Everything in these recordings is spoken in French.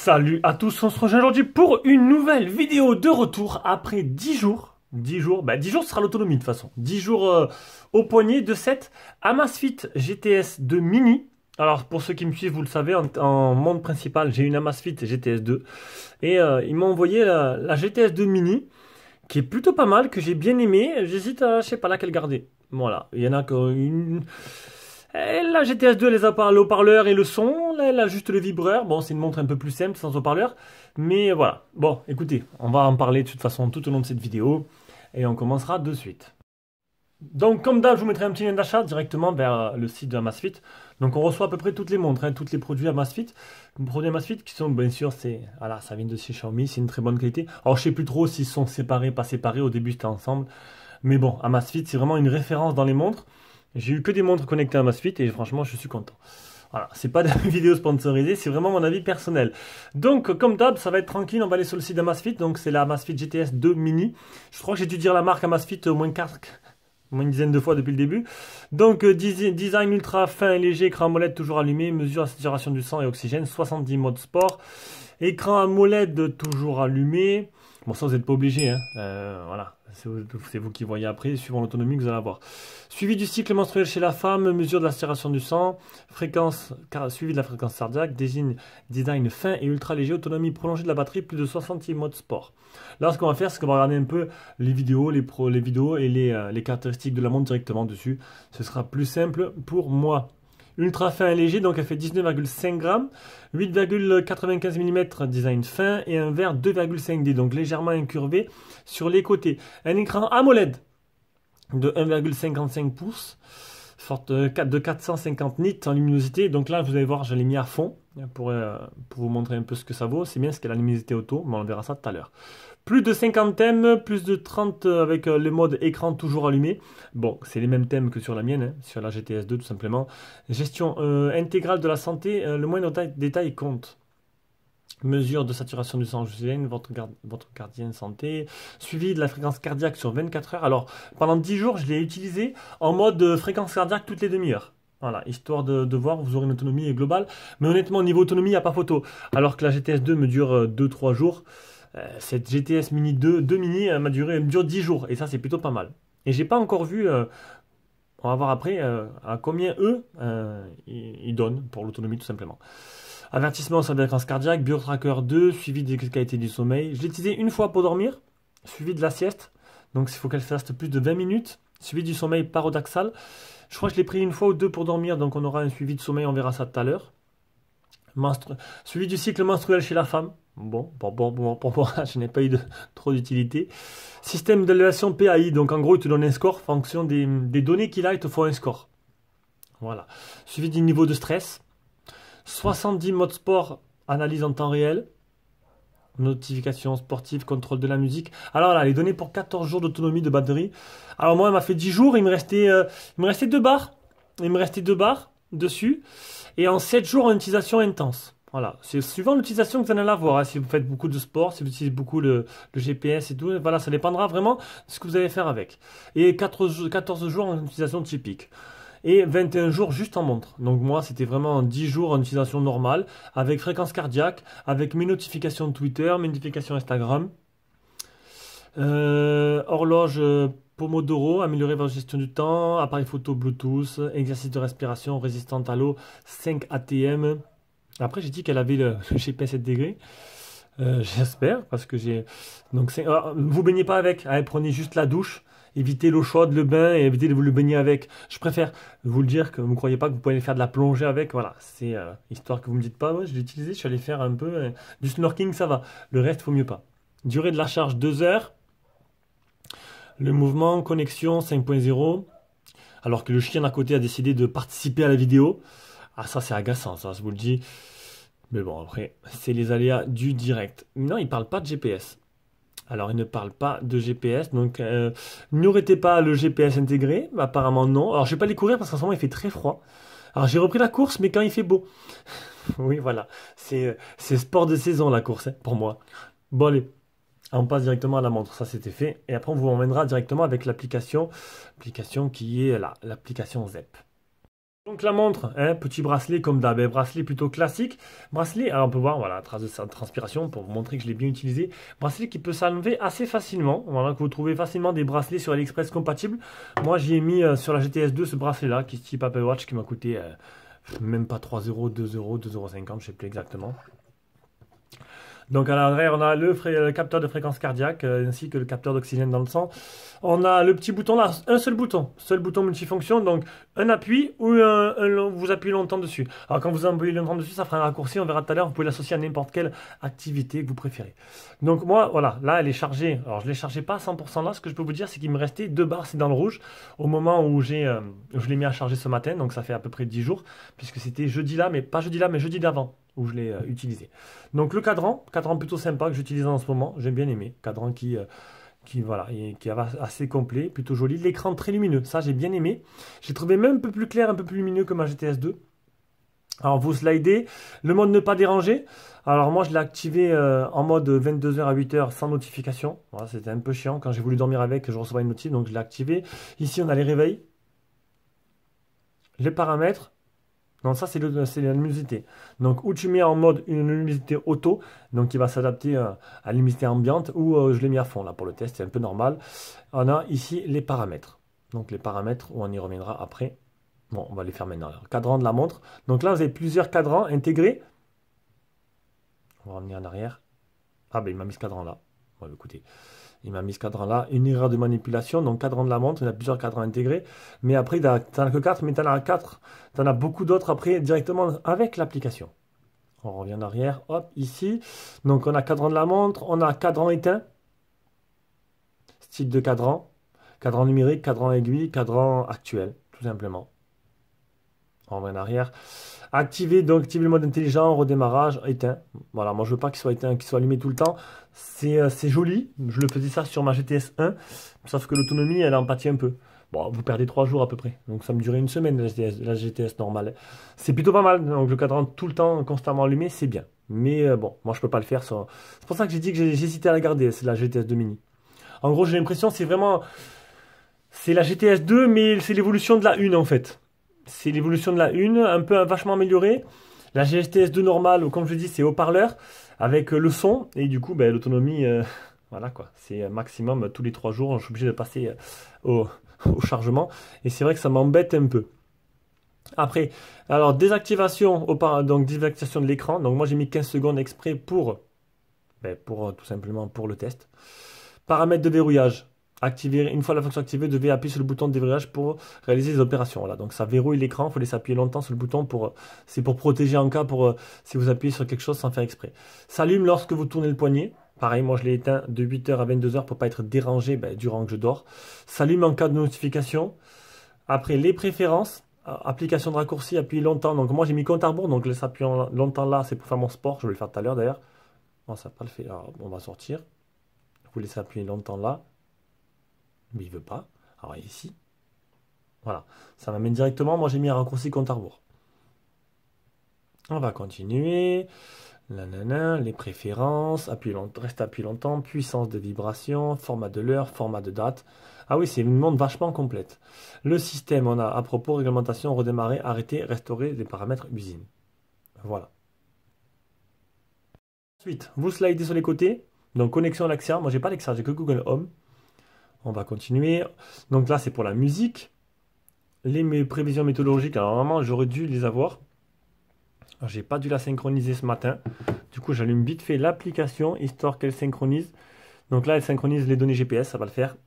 Salut à tous, on se rejoint aujourd'hui pour une nouvelle vidéo de retour après 10 jours. 10 jours, 10 jours ce sera l'autonomie de toute façon. 10 jours au poignet de cette Amazfit GTS 2 Mini. Alors pour ceux qui me suivent, vous le savez, en monde principal, j'ai une Amazfit GTS 2. Et ils m'ont envoyé la GTS 2 Mini, qui est plutôt pas mal, que j'ai bien aimé. J'hésite à, je sais pas laquelle garder. Voilà, il y en a qu'une... La GTS 2, elle a le haut-parleur et le son. Là, elle a juste le vibreur. Bon, c'est une montre un peu plus simple, sans haut-parleur. Mais voilà. Bon, écoutez, on va en parler de toute façon tout au long de cette vidéo. Et on commencera de suite. Donc, comme d'hab, je vous mettrai un petit lien d'achat directement vers le site de Amazfit. Donc, on reçoit à peu près toutes les montres, tous les produits Amazfit. Les produits Amazfit qui sont, bien sûr, voilà, ça vient de chez Xiaomi, c'est une très bonne qualité. Alors, je sais plus trop s'ils sont séparés, pas séparés. Au début, c'était ensemble. Mais bon, Amazfit, c'est vraiment une référence dans les montres. J'ai eu que des montres connectées à Amazfit et franchement, je suis content. Voilà, c'est pas de vidéo sponsorisée, c'est vraiment mon avis personnel. Donc, comme d'hab, ça va être tranquille, on va aller sur le site d'Amazfit. Donc, c'est la Amazfit GTS 2 Mini. Je crois que j'ai dû dire la marque Amazfit au moins une dizaine de fois depuis le début. Donc, design ultra fin et léger, écran AMOLED toujours allumé, mesure la saturation du sang et oxygène, 70 modes sport. Écran AMOLED toujours allumé. Bon, ça, vous n'êtes pas obligé, hein. Voilà. C'est vous qui voyez après, suivant l'autonomie que vous allez avoir. Suivi du cycle menstruel chez la femme, mesure de la saturation du sang, suivi de la fréquence cardiaque, design fin et ultra léger, autonomie prolongée de la batterie, plus de 60 modes sport. Là, ce qu'on va faire, c'est qu'on va regarder un peu les vidéos, les vidéos et les caractéristiques de la montre directement dessus. Ce sera plus simple pour moi. Ultra fin et léger, donc elle fait 19,5 grammes, 8,95 mm design fin et un verre 2,5D, donc légèrement incurvé sur les côtés. Un écran AMOLED de 1,55 pouces, de 450 nits en luminosité. Donc là, vous allez voir, je l'ai mis à fond pour vous montrer un peu ce que ça vaut. C'est bien ce qu'est la luminosité auto, mais on verra ça tout à l'heure. Plus de 50 thèmes, plus de 30 avec le mode écran toujours allumé. Bon, c'est les mêmes thèmes que sur la mienne, hein, sur la GTS 2 tout simplement. Gestion intégrale de la santé, le moindre détail compte. Mesure de saturation du sang oxygène, votre gardien santé. Suivi de la fréquence cardiaque sur 24 heures. Alors, pendant 10 jours, je l'ai utilisé en mode fréquence cardiaque toutes les demi-heures. Voilà, histoire de voir, vous aurez une autonomie globale. Mais honnêtement, au niveau autonomie, il n'y a pas photo. Alors que la GTS 2 me dure 2-3 jours. Cette GTS Mini 2 Mini elle me dure 10 jours. Et ça, c'est plutôt pas mal. Et j'ai pas encore vu, on va voir après, à combien eux, ils donnent pour l'autonomie tout simplement. Avertissement sur la fréquence cardiaque, BioTracker 2, suivi de la qualité du sommeil. Je l'ai utilisé une fois pour dormir, suivi de la sieste. Donc il faut qu'elle fasse plus de 20 minutes. Suivi du sommeil parodoxal. Je crois que je l'ai pris une fois ou deux pour dormir, donc on aura un suivi de sommeil, on verra ça tout à l'heure. Suivi du cycle menstruel chez la femme. Bon, pour moi, je n'ai pas eu trop d'utilité. Système d'évaluation PAI, donc en gros, il te donne un score en fonction des données qu'il a, il te faut un score. Voilà. Suivi du niveau de stress. 70 modes sport, analyse en temps réel. Notification sportive, contrôle de la musique. Alors là, les données pour 14 jours d'autonomie de batterie. Alors moi, elle m'a fait 10 jours, il me restait 2 barres. Il me restait 2 barres dessus. Et en 7 jours en utilisation intense. Voilà, c'est suivant l'utilisation que vous allez avoir. Hein. Si vous faites beaucoup de sport, si vous utilisez beaucoup le GPS et tout, voilà, ça dépendra vraiment de ce que vous allez faire avec. Et 14 jours en utilisation typique. Et 21 jours juste en montre. Donc moi, c'était vraiment 10 jours en utilisation normale, avec fréquence cardiaque, avec mes notifications Twitter, mes notifications Instagram. Horloge Pomodoro, améliorer votre gestion du temps, appareil photo Bluetooth, exercice de respiration résistante à l'eau, 5 ATM. Après, j'ai dit qu'elle avait le GPS 7 degrés. J'espère, parce que j'ai... Donc, vous baignez pas avec, hein, prenez juste la douche. Évitez l'eau chaude, le bain, et évitez de vous le baigner avec. Je préfère vous le dire que vous ne croyez pas que vous pouvez faire de la plongée avec. Voilà, c'est histoire que vous ne me dites pas, ouais, je l'ai utilisé, je suis allé faire un peu du snorkeling, ça va. Le reste, il faut mieux pas. Durée de la charge, 2 heures. Le mouvement, connexion, 5.0. Alors que le chien d'à côté a décidé de participer à la vidéo. Ah, ça, c'est agaçant, ça, je vous le dis. Mais bon, après, c'est les aléas du direct. Non, il ne parle pas de GPS. Alors, il ne parle pas de GPS, donc n'aurait pas le GPS intégré? Apparemment non. Alors, je ne vais pas les courir parce qu'en ce moment, il fait très froid. Alors j'ai repris la course, mais quand il fait beau. Oui, voilà. C'est sport de saison la course, hein, pour moi. Bon, allez, on passe directement à la montre. Ça, c'était fait. Et après, on vous emmènera directement avec l'application qui est là, l'application ZEP. Donc la montre, hein, petit bracelet comme d'hab, bracelet plutôt classique. Bracelet, alors on peut voir, voilà, trace de transpiration pour vous montrer que je l'ai bien utilisé. Bracelet qui peut s'enlever assez facilement. Voilà, que vous trouvez facilement des bracelets sur AliExpress compatibles. Moi, j'y ai mis sur la GTS 2 ce bracelet-là, qui est type Apple Watch, qui m'a coûté même pas 3 euros, 2 euros, 2,50 €, je sais plus exactement. Donc à l'arrière, on a le capteur de fréquence cardiaque ainsi que le capteur d'oxygène dans le sang. On a le petit bouton là, un seul bouton multifonction, donc un appui ou vous appuyez longtemps dessus. Alors quand vous appuyez longtemps dessus, ça fera un raccourci, on verra tout à l'heure, vous pouvez l'associer à n'importe quelle activité que vous préférez. Donc moi, voilà, là elle est chargée. Alors je ne l'ai chargée pas à 100% là, ce que je peux vous dire, c'est qu'il me restait 2 barres, c'est dans le rouge, au moment où je l'ai mis à charger ce matin, donc ça fait à peu près 10 jours, puisque c'était jeudi là, mais pas jeudi là, mais jeudi d'avant où je l'ai utilisé. Donc le cadran plutôt sympa que j'utilise en ce moment, j'aime bien aimé. Cadran voilà, qui est assez complet, plutôt joli. L'écran très lumineux, ça j'ai bien aimé. J'ai trouvé même un peu plus clair, un peu plus lumineux que ma GTS 2. Alors vous slidez, le mode ne pas déranger. Alors moi je l'ai activé en mode 22h à 8h sans notification. Voilà, c'était un peu chiant, quand j'ai voulu dormir avec, je recevais une notif, donc je l'ai activé. Ici on a les réveils, les paramètres. Non, ça c'est la luminosité. Donc, ou tu mets en mode une luminosité auto, donc qui va s'adapter à la luminosité ambiante, ou je l'ai mis à fond là pour le test, c'est un peu normal. On a ici les paramètres. Donc, les paramètres, on y reviendra après. Bon, on va les faire maintenant. Alors, cadran de la montre. Donc là, vous avez plusieurs cadrans intégrés. On va revenir en arrière. Ah, ben il m'a mis ce cadran là. Bon, écoutez. Il m'a mis ce cadran-là, une erreur de manipulation, donc cadran de la montre, il y a plusieurs cadrans intégrés, mais après, tu n'en as que 4, mais tu en as 4, tu en as beaucoup d'autres après directement avec l'application. On revient en arrière, hop, ici, donc on a cadran de la montre, on a cadran éteint, style de cadran numérique, cadran aiguille, cadran actuel, tout simplement. On revient en arrière. Activer le mode intelligent, redémarrage, éteint. Voilà, moi je veux pas qu'il soit éteint, qu'il soit allumé tout le temps. C'est joli. Je le faisais ça sur ma GTS 1. Sauf que l'autonomie, elle en pâtit un peu. Bon, vous perdez 3 jours à peu près. Donc ça me durait une semaine la GTS normale. C'est plutôt pas mal. Donc le cadran tout le temps, constamment allumé, c'est bien. Mais bon, moi je peux pas le faire. C'est pour ça que j'ai dit que j'hésitais à la garder. C'est la GTS 2 mini. En gros, j'ai l'impression c'est vraiment... C'est la GTS 2, mais c'est l'évolution de la 1 en fait. C'est l'évolution de la 1, un peu vachement améliorée. La GTS 2 normale, comme je dis, c'est haut-parleur avec le son. Et du coup, ben, l'autonomie, voilà quoi. C'est maximum tous les 3 jours. Je suis obligé de passer au chargement. Et c'est vrai que ça m'embête un peu. Après, alors désactivation, donc désactivation de l'écran. Donc moi j'ai mis 15 secondes exprès pour tout simplement pour le test. Paramètres de verrouillage. Activer, une fois la fonction activée, vous devez appuyer sur le bouton de déverrouillage pour réaliser les opérations. Voilà, donc ça verrouille l'écran, il faut laisser appuyer longtemps sur le bouton c'est pour protéger en cas si vous appuyez sur quelque chose sans faire exprès. S'allume lorsque vous tournez le poignet. Pareil, moi je l'ai éteint de 8h à 22h pour ne pas être dérangé durant que je dors. S'allume en cas de notification. Après, les préférences. Application de raccourci, appuyer longtemps. Donc moi j'ai mis compte à rebours, donc laisse appuyer longtemps là, c'est pour faire mon sport. Je vais le faire tout à l'heure d'ailleurs. Bon, ça n'a pas le fait. Alors, on va sortir. Vous laissez appuyer longtemps là. Mais il veut pas. Alors ici, voilà, ça m'amène directement. Moi j'ai mis un raccourci compte à rebours. On va continuer. Les préférences, reste appuyé longtemps, puissance de vibration, format de l'heure, format de date. Ah oui, c'est une montre vachement complète. Le système, on a à propos, réglementation, redémarrer, arrêter, restaurer les paramètres usine. Voilà. Ensuite, vous slidez sur les côtés. Donc connexion Alexa. Moi j'ai pas Alexa, j'ai que Google Home. On va continuer. Donc là, c'est pour la musique. Mes prévisions météorologiques, alors normalement, j'aurais dû les avoir. J'ai pas dû la synchroniser ce matin. Du coup, j'allume vite fait l'application, histoire qu'elle synchronise. Donc là, elle synchronise les données GPS, ça va le faire.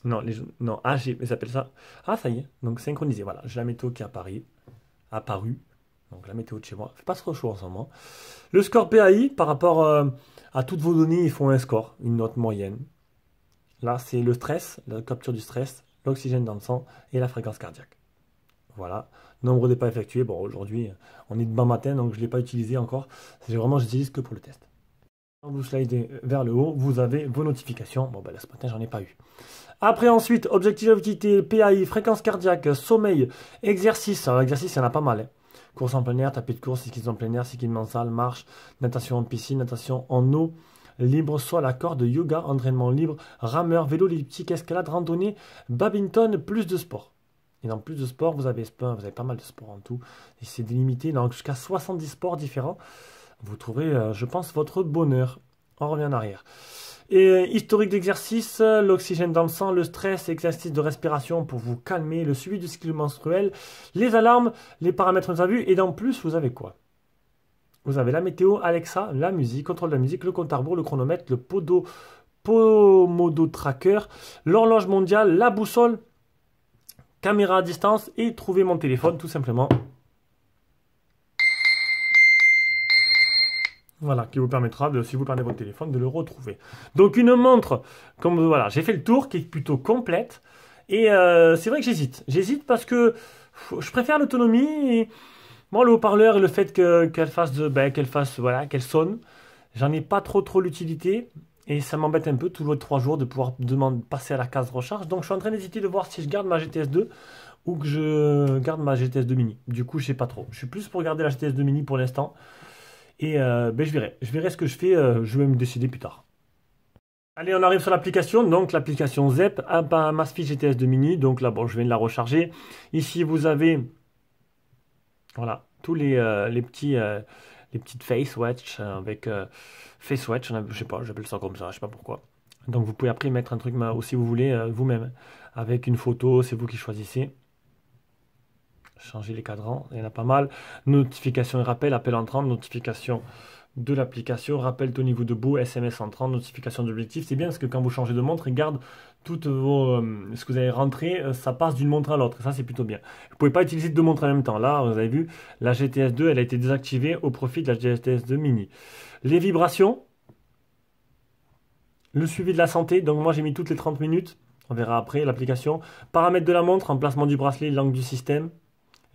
Non, ils appellent ça. Ah, ça y est. Donc synchronisé, voilà. J'ai la météo qui est apparue. Donc la météo de chez moi. Il fait pas trop chaud en ce moment. Le score PAI, par rapport à toutes vos données, ils font un score, une note moyenne. Là, c'est le stress, la capture du stress, l'oxygène dans le sang et la fréquence cardiaque. Voilà. Nombre de pas effectués. Bon, aujourd'hui, on est demain matin, donc je ne l'ai pas utilisé encore. J'utilise que pour le test. Quand vous slidez vers le haut, vous avez vos notifications. Bon, ben là, ce matin, j'en ai pas eu. Après, ensuite, objectif d'activité, PAI, fréquence cardiaque, sommeil, exercice. Alors, exercice, il y en a pas mal. Hein. Course en plein air, tapis de course, cyclisme en plein air, cyclisme en salle, marche, natation en piscine, natation en eau, libre sol à corde, yoga, entraînement libre, rameur, vélo elliptique, escalade, randonnée, badminton, plus de sport. Et dans plus de sport, vous avez pas mal de sports en tout. Et c'est délimité dans jusqu'à 70 sports différents. Vous trouverez, je pense, votre bonheur. On revient en arrière. Et historique d'exercice, l'oxygène dans le sang, le stress, exercice de respiration pour vous calmer, le suivi du cycle menstruel, les alarmes, les paramètres de vue. Et dans plus, vous avez quoi? Vous avez la météo, Alexa, la musique, contrôle de la musique, le compte à rebours, le chronomètre, le Pomodo Tracker, l'horloge mondiale, la boussole, caméra à distance et trouver mon téléphone tout simplement. Voilà, qui vous permettra, si vous perdez votre téléphone, de le retrouver. Donc une montre, comme voilà, j'ai fait le tour, qui est plutôt complète. Et c'est vrai que j'hésite. J'hésite parce que je préfère l'autonomie. Et moi, le haut-parleur et le fait qu'elle sonne, j'en ai pas trop l'utilité. Et ça m'embête un peu, tous les 3 jours, de pouvoir passer à la case recharge. Donc je suis en train d'hésiter de voir si je garde ma GTS 2 ou que je garde ma GTS 2 mini. Du coup, je sais pas trop. Je suis plus pour garder la GTS 2 mini pour l'instant. Et je verrai. Je verrai ce que je fais. Je vais me décider plus tard. Allez, on arrive sur l'application. Donc, l'application ZEP, Amazfit GTS 2 Mini. Donc là, bon, je viens de la recharger. Ici, vous avez, voilà, tous les petites face watch avec face watch. Je sais pas, j'appelle ça comme ça. Je sais pas pourquoi. Donc, vous pouvez après mettre un truc si vous voulez vous-même avec une photo. C'est vous qui choisissez. Changer les cadrans, il y en a pas mal. Notification et rappel, appel entrant, notification de l'application, rappel au niveau debout, SMS entrant, notification d'objectif. C'est bien parce que quand vous changez de montre, il garde toutes ce que vous avez rentré, ça passe d'une montre à l'autre. Et ça, c'est plutôt bien. Vous ne pouvez pas utiliser 2 montres en même temps. Là, vous avez vu, la GTS 2, elle a été désactivée au profit de la GTS 2 Mini. Les vibrations, le suivi de la santé. Donc moi, j'ai mis toutes les 30 minutes. On verra après l'application. Paramètres de la montre, emplacement du bracelet, langue du système.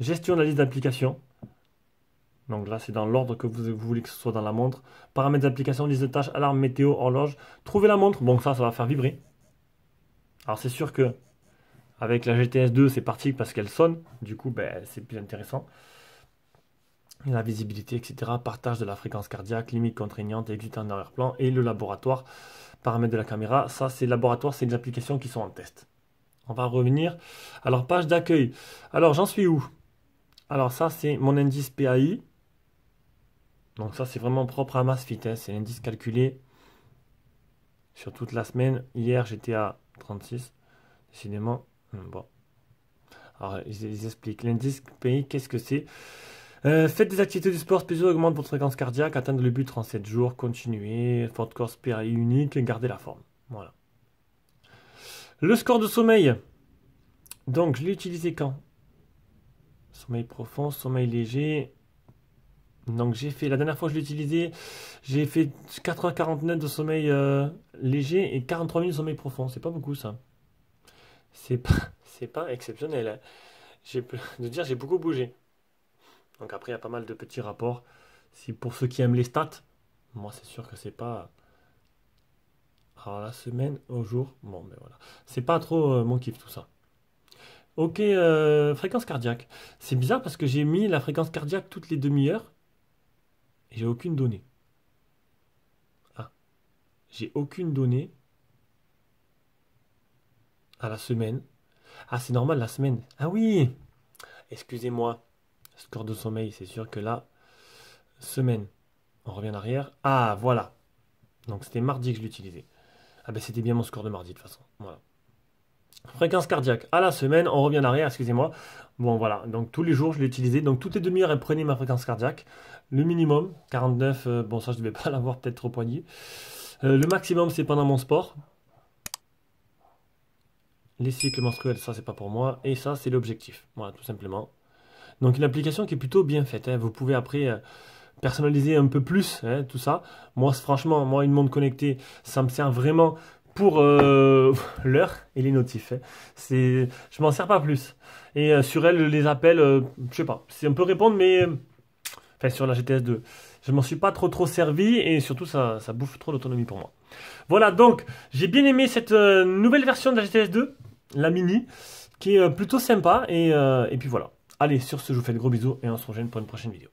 Gestion de la liste d'applications. Donc là, c'est dans l'ordre que vous voulez que ce soit dans la montre. Paramètres d'application, liste de tâches, alarme, météo, horloge. Trouver la montre. Bon, ça va faire vibrer. Alors, c'est sûr que avec la GTS 2, c'est parti parce qu'elle sonne. Du coup, c'est plus intéressant. La visibilité, etc. Partage de la fréquence cardiaque, limite contraignante, exit en arrière-plan. Et le laboratoire. Paramètres de la caméra. Ça, c'est le laboratoire, c'est des applications qui sont en test. On va revenir. Alors, page d'accueil. Alors, j'en suis où? Alors ça, c'est mon indice PAI. Donc ça, c'est vraiment propre à Amazfit. Hein. C'est l'indice calculé sur toute la semaine. Hier, j'étais à 36. Décidément. Bon. Alors, ils expliquent. L'indice PAI, qu'est-ce que c'est? Faites des activités du sport spéciaux, augmente votre fréquence cardiaque, atteindre le but en 7 jours, continuez, forte course PAI unique, gardez la forme. Voilà. Le score de sommeil. Donc, je l'ai utilisé quand? Sommeil profond, sommeil léger. Donc j'ai fait, la dernière fois que je l'ai utilisé, j'ai fait 4h49 de sommeil léger et 43 minutes de sommeil profond. C'est pas beaucoup ça. C'est pas exceptionnel. Hein. J'ai beaucoup bougé. Donc après, il y a pas mal de petits rapports. Si pour ceux qui aiment les stats, moi c'est sûr que c'est pas. Alors la semaine au jour, bon ben voilà. C'est pas trop mon kiff tout ça. Ok, fréquence cardiaque. C'est bizarre parce que j'ai mis la fréquence cardiaque toutes les demi-heures et j'ai aucune donnée. Ah, j'ai aucune donnée à la semaine. Ah, c'est normal la semaine. Ah oui, excusez-moi. Score de sommeil, c'est sûr que là, semaine. On revient en arrière. Ah, voilà. Donc c'était mardi que je l'utilisais. Ah ben c'était bien mon score de mardi de toute façon. Voilà. Fréquence cardiaque à la semaine, on revient en arrière, excusez-moi. Bon voilà, donc tous les jours je l'ai utilisé. Donc toutes les demi-heures, elle prenait ma fréquence cardiaque. Le minimum, 49, bon ça je ne devais pas l'avoir peut-être au poignet. Le maximum c'est pendant mon sport. Les cycles menstruels, ça c'est pas pour moi. Et ça c'est l'objectif, voilà tout simplement. Donc une application qui est plutôt bien faite. Hein. Vous pouvez après personnaliser un peu plus hein, tout ça. Moi franchement, moi une montre connectée, ça me sert vraiment pour l'heure et les notifs. Hein. Je m'en sers pas plus. Et sur elle, les appels, je sais pas, c'est un peu répondre, mais enfin sur la GTS 2, Je m'en suis pas trop servi et surtout ça bouffe trop d'autonomie pour moi. Voilà, donc j'ai bien aimé cette nouvelle version de la GTS 2, la mini, qui est plutôt sympa et puis voilà. Allez, sur ce, je vous fais de gros bisous et on se rejoint pour une prochaine vidéo.